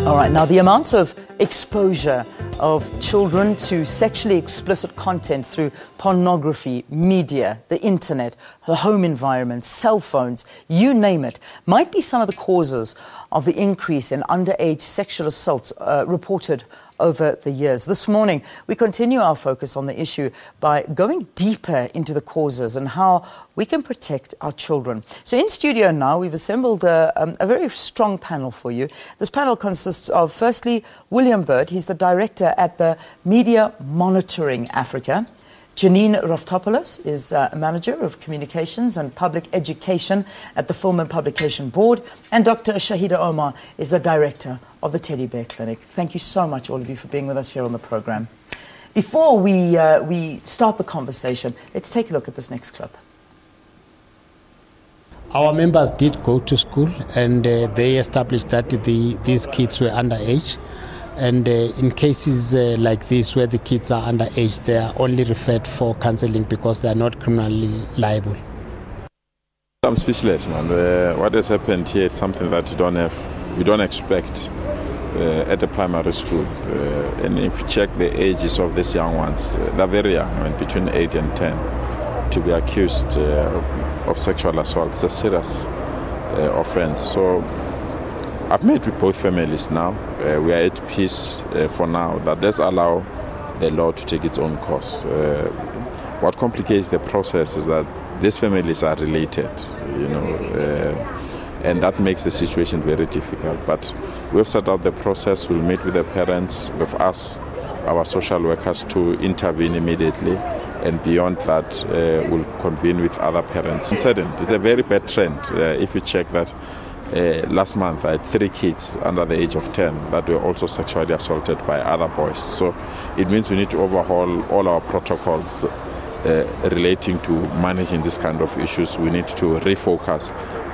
All right, now the amount of exposure of children to sexually explicit content through pornography, media, the internet, the home environment, cell phones, you name it, might be some of the causes of the increase in underage sexual assaults reported over the years. This morning, we continue our focus on the issue by going deeper into the causes and how we can protect our children. So in studio now, we've assembled a very strong panel for you. This panel consists of, firstly, William Bird. He's the director at the Media Monitoring Africa. Janine Raftopoulos is Manager of Communications and Public Education at the Film and Publication Board. And Dr. Shaheda Omar is the Director of the Teddy Bear Clinic. Thank you so much, all of you, for being with us here on the program. Before we start the conversation, let's take a look at this next clip. Our members did go to school and they established that these kids were underage. And in cases like this, where the kids are underage, they are only referred for counseling because they are not criminally liable. I'm speechless, man. What has happened here is something that you don't expect at the primary school. And if you check the ages of these young ones, they're very young, I mean, between 8 and 10, to be accused of sexual assault. It's a serious offense. So I've met with both families now. We are at peace for now. That does allow the law to take its own course. What complicates the process is that these families are related, and that makes the situation very difficult. But we've set out the process. We'll meet with the parents. We've asked our social workers to intervene immediately. And beyond that, we'll convene with other parents. It's a very bad trend. If you check that, last month I had 3 kids under the age of 10 that were also sexually assaulted by other boys. So it means we need to overhaul all our protocols relating to managing this kind of issues. We need to refocus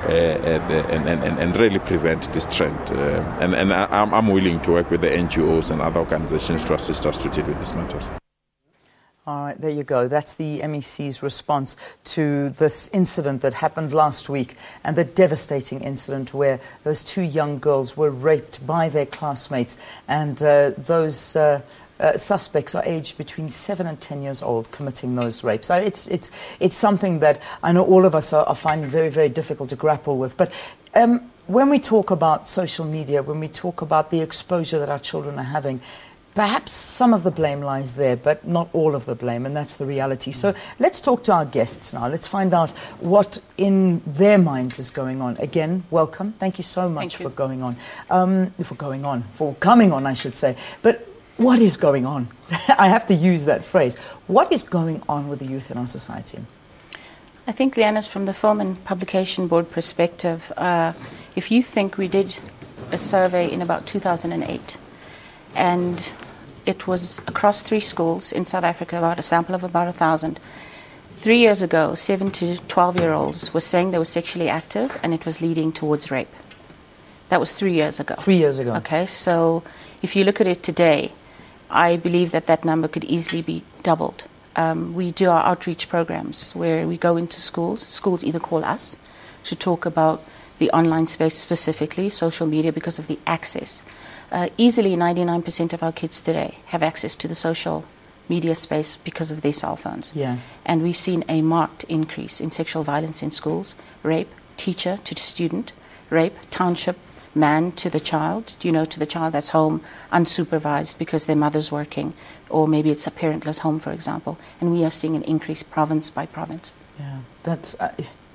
and really prevent this trend. And I'm willing to work with the NGOs and other organizations to assist us to deal with these matters. All right, there you go. That's the MEC's response to this incident that happened last week, and the devastating incident where those 2 young girls were raped by their classmates, and those suspects are aged between 7 and 10 years old committing those rapes. So it's something that I know all of us are finding very, very difficult to grapple with. But when we talk about social media, when we talk about the exposure that our children are having, perhaps some of the blame lies there, but not all of the blame, and that's the reality. So let's talk to our guests now. Let's find out what in their minds is going on. Again, welcome. Thank you so much for coming on, I should say. But what is going on? I have to use that phrase. What is going on with the youth in our society? I think, Leanna's, from the Film and Publication Board perspective, if you think we did a survey in about 2008, and it was across 3 schools in South Africa, about a sample of about 1,000. 3 years ago, 7 to 12-year-olds were saying they were sexually active, and it was leading towards rape. That was 3 years ago. 3 years ago. Okay, so if you look at it today, I believe that number could easily be doubled. We do our outreach programs where we go into schools. Schools either call us to talk about the online space specifically, social media, because of the access. Easily 99% of our kids today have access to the social media space because of their cell phones. Yeah. And we've seen a marked increase in sexual violence in schools. Rape, teacher to student. Rape, township, man to the child. To the child that's home unsupervised because their mother's working. Or maybe it's a parentless home, for example. And we are seeing an increase province by province. Yeah, that's...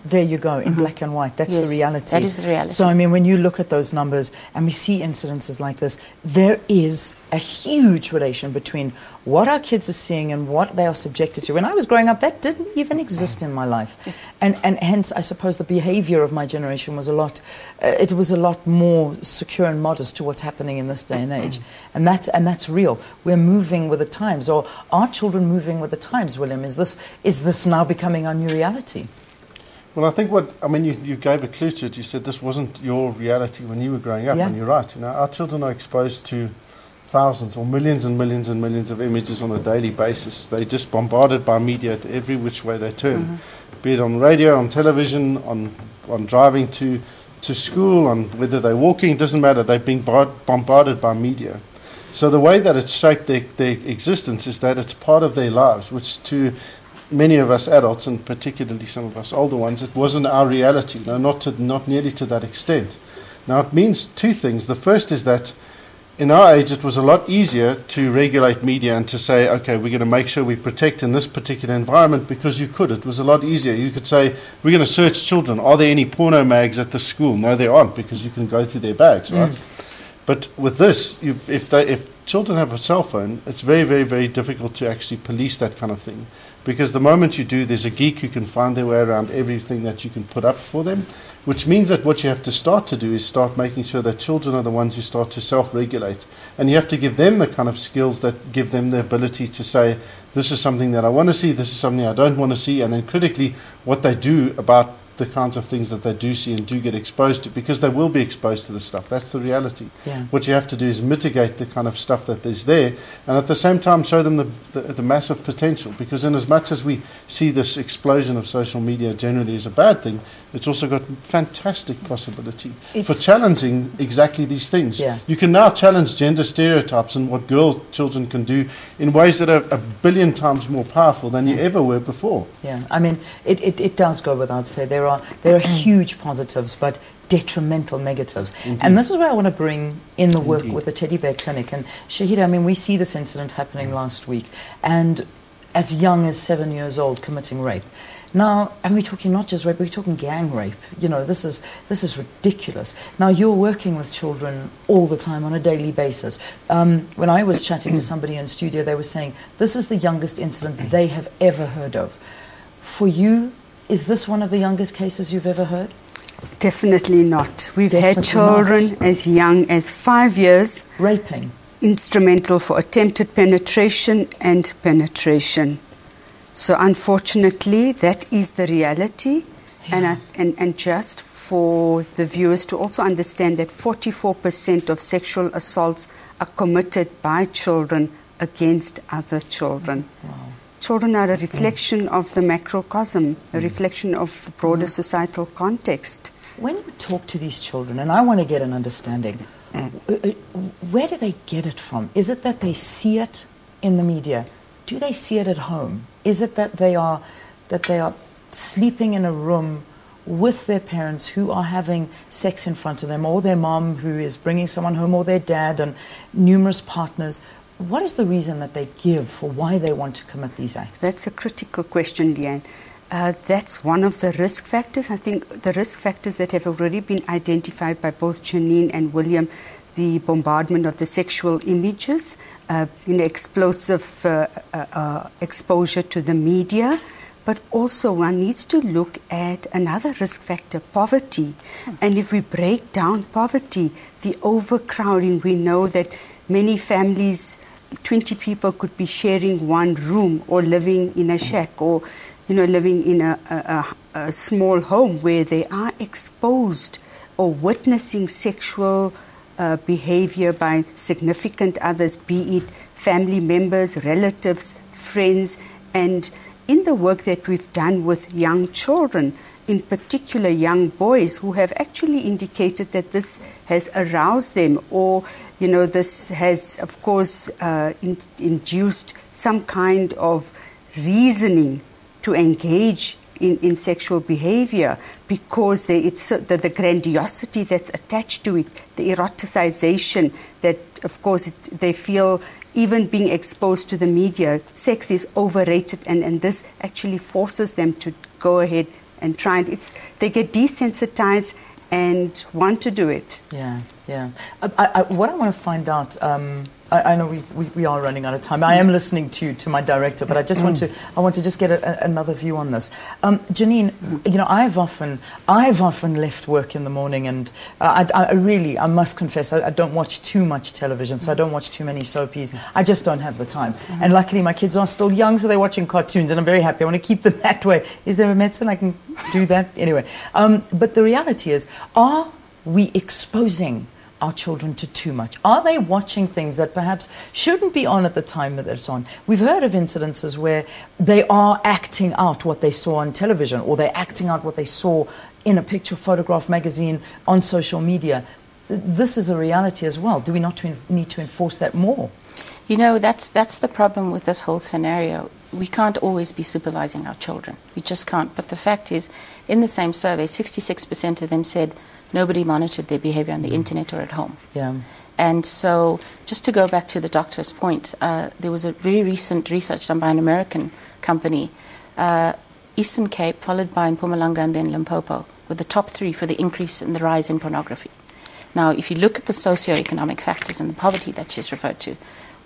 there you go, in black and white. That's the reality. That is the reality. So, I mean, when you look at those numbers and we see incidences like this, there is a huge relation between what our kids are seeing and what they are subjected to. When I was growing up, that didn't even exist in my life. And hence, I suppose, the behavior of my generation was a lot more secure and modest to what's happening in this day and age. And that's real. We're moving with the times. Or are children moving with the times, William? Is this now becoming our new reality? Well, I think you gave a clue to it. You said this wasn't your reality when you were growing up, and you're right. Our children are exposed to thousands or millions and millions and millions of images on a daily basis. They're just bombarded by media at every which way they turn, be it on radio, on television, on driving to to school, on whether they're walking, it doesn't matter. They've been bombarded by media. So the way that it's shaped their existence is that it's part of their lives, which to many of us adults, and particularly some of us older ones, it wasn't our reality, not nearly to that extent. Now it means two things. The first is that in our age it was a lot easier to regulate media and to say, okay, we're going to make sure we protect in this particular environment, because you could. It was a lot easier. You could say, we're going to search children. Are there any porno mags at the school? No, there aren't, because you can go through their bags, right? But with this, if children have a cell phone, it's very, very, very difficult to actually police that kind of thing. Because the moment you do, there's a geek who can find their way around everything that you can put up for them, which means that what you have to start to do is start making sure that children are the ones who start to self-regulate. And you have to give them the kind of skills that give them the ability to say, this is something that I want to see, this is something I don't want to see, and then critically what they do about the kinds of things that they do see and do get exposed to, because they will be exposed to the stuff. That's the reality. Yeah. What you have to do is mitigate the kind of stuff that is there, and at the same time show them the massive potential, because in as much as we see this explosion of social media generally as a bad thing, it's also got fantastic possibility for challenging exactly these things. Yeah. You can now challenge gender stereotypes and what children can do in ways that are 1 billion times more powerful than you ever were before. Yeah, I mean, it does go without saying. There are huge positives, but detrimental negatives. Indeed. And this is where I want to bring in the work with the Teddy Bear Clinic. And Shaheda, I mean, we see this incident happening last week, and as young as 7 years old committing rape. Now, and we're talking not just rape, we're talking gang rape. You know, this is ridiculous. Now, you're working with children all the time on a daily basis. When I was chatting to somebody in studio, they were saying this is the youngest incident they have ever heard of. For you, is this one of the youngest cases you've ever heard? Definitely not. We've had children as young as 5 years. Raping. Instrumental for attempted penetration and penetration. So unfortunately, that is the reality. Yeah. And just for the viewers to also understand that 44% of sexual assaults are committed by children against other children. Wow. Children are a reflection of the macrocosm, a reflection of the broader societal context. When you talk to these children, and I want to get an understanding, where do they get it from? Is it that they see it in the media? Do they see it at home? Is it that they are sleeping in a room with their parents who are having sex in front of them, or their mom who is bringing someone home, or their dad, and numerous partners? What is the reason that they give for why they want to commit these acts? That's a critical question, Leanne. That's one of the risk factors. I think the risk factors that have already been identified by both Janine and William, the bombardment of the sexual images, explosive exposure to the media, but also one needs to look at another risk factor, poverty. And if we break down poverty, the overcrowding, we know that many families, 20 people could be sharing one room, or living in a shack, or living in a small home where they are exposed or witnessing sexual behavior by significant others, be it family members, relatives, friends. And in the work that we've done with young children, in particular young boys who have actually indicated that this has aroused them, or this has, of course, induced some kind of reasoning to engage in sexual behavior, because it's the grandiosity that's attached to it, the eroticization that, of course, they feel even being exposed to the media, sex is overrated, and this actually forces them to go ahead and try it. They get desensitized and want to do it. Yeah, yeah. What I want to find out, I know we are running out of time. I am listening to my director, but I want to just get another view on this. Janine, I've often left work in the morning, and I must confess, I don't watch too much television, so I don't watch too many soapies. I just don't have the time. And luckily my kids are still young, so they're watching cartoons, and I'm very happy. I want to keep them that way. Is there a medicine I can do that? Anyway, but the reality is, are we exposing our children to too much? Are they watching things that perhaps shouldn't be on at the time that it's on? We've heard of incidences where they are acting out what they saw on television, or they're acting out what they saw in a picture, photograph, magazine, on social media. This is a reality as well. Do we not need to enforce that more? You know, that's the problem with this whole scenario. We can't always be supervising our children. We just can't. But the fact is, in the same survey, 66% of them said nobody monitored their behavior on the internet or at home. Yeah. And so, just to go back to the doctor's point, there was a very recent research done by an American company, Eastern Cape, followed by Mpumalanga and then Limpopo, were the top 3 for the increase in the rise in pornography. Now, if you look at the socioeconomic factors and the poverty that she's referred to,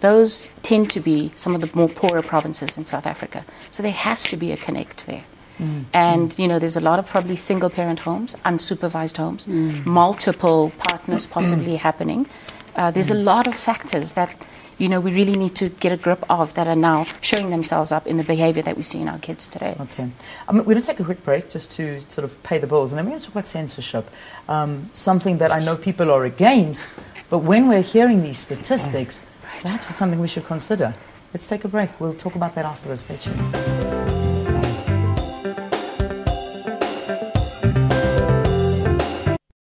those tend to be some of the more poorer provinces in South Africa. So there has to be a connect there. And, you know, there's a lot of probably single-parent homes, unsupervised homes, multiple partners possibly happening. There's a lot of factors that, you know, we really need to get a grip of that are now showing themselves up in the behavior that we see in our kids today. Okay. We're going to take a quick break just to sort of pay the bills, and then we're going to talk about censorship, something that I know people are against, but when we're hearing these statistics, perhaps it's something we should consider. Let's take a break. We'll talk about that after this. Stay tuned.